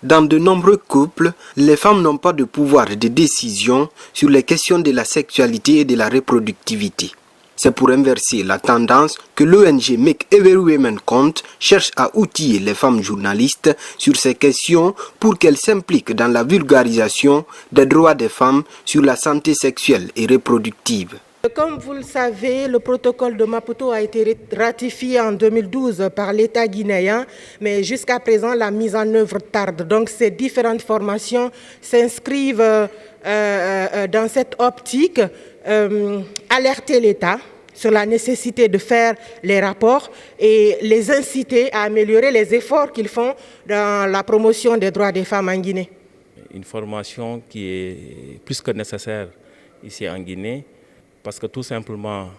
Dans de nombreux couples, les femmes n'ont pas de pouvoir de décision sur les questions de la sexualité et de la reproductivité. C'est pour inverser la tendance que l'ONG Make Every Woman Count cherche à outiller les femmes journalistes sur ces questions pour qu'elles s'impliquent dans la vulgarisation des droits des femmes sur la santé sexuelle et reproductive. Comme vous le savez, le protocole de Maputo a été ratifié en 2012 par l'État guinéen, mais jusqu'à présent, la mise en œuvre tarde. Donc, ces différentes formations s'inscrivent dans cette optique, alerter l'État sur la nécessité de faire les rapports et les inciter à améliorer les efforts qu'ils font dans la promotion des droits des femmes en Guinée. Une formation qui est plus que nécessaire ici en Guinée, parce que tout simplement,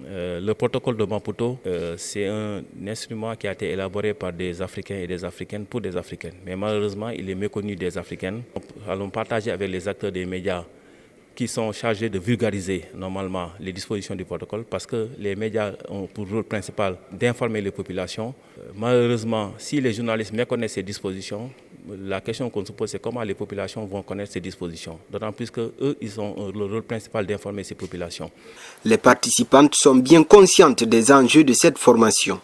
le protocole de Maputo, c'est un instrument qui a été élaboré par des Africains et des Africaines pour des Africaines. Mais malheureusement, il est méconnu des Africaines. Allons partager avec les acteurs des médias qui sont chargés de vulgariser normalement les dispositions du protocole, parce que les médias ont pour rôle principal d'informer les populations. Malheureusement, si les journalistes méconnaissent ces dispositions, la question qu'on se pose, c'est comment les populations vont connaître ces dispositions. D'autant plus qu'eux, ils ont le rôle principal d'informer ces populations. Les participantes sont bien conscientes des enjeux de cette formation.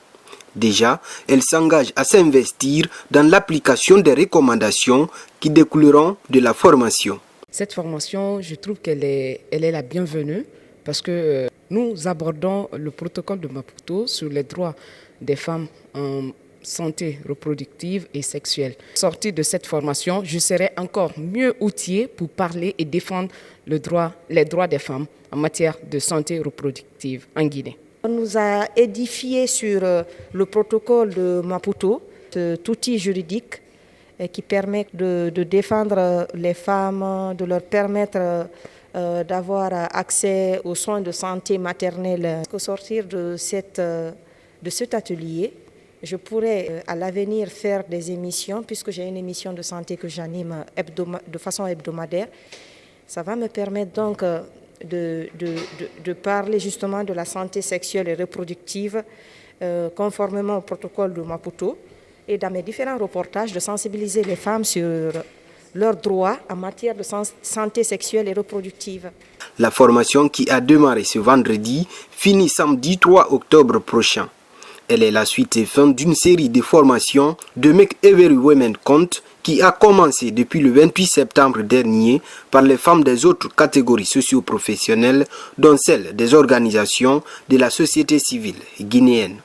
Déjà, elles s'engagent à s'investir dans l'application des recommandations qui découleront de la formation. Cette formation, je trouve qu'elle est la bienvenue parce que nous abordons le protocole de Maputo sur les droits des femmes en santé reproductive et sexuelle. Sortie de cette formation, je serai encore mieux outillée pour parler et défendre les droits des femmes en matière de santé reproductive en Guinée. On nous a édifié sur le protocole de Maputo, cet outil juridique qui permet de défendre les femmes, de leur permettre d'avoir accès aux soins de santé maternelle. Au sortir de cet atelier, je pourrais à l'avenir faire des émissions, puisque j'ai une émission de santé que j'anime de façon hebdomadaire. Ça va me permettre donc de parler justement de la santé sexuelle et reproductive conformément au protocole de Maputo, et dans mes différents reportages de sensibiliser les femmes sur leurs droits en matière de santé sexuelle et reproductive. La formation qui a démarré ce vendredi finit samedi 3 octobre prochain. Elle est la suite et fin d'une série de formations de Make Every Woman Count qui a commencé depuis le 28 septembre dernier par les femmes des autres catégories socio-professionnelles, dont celles des organisations de la société civile guinéenne.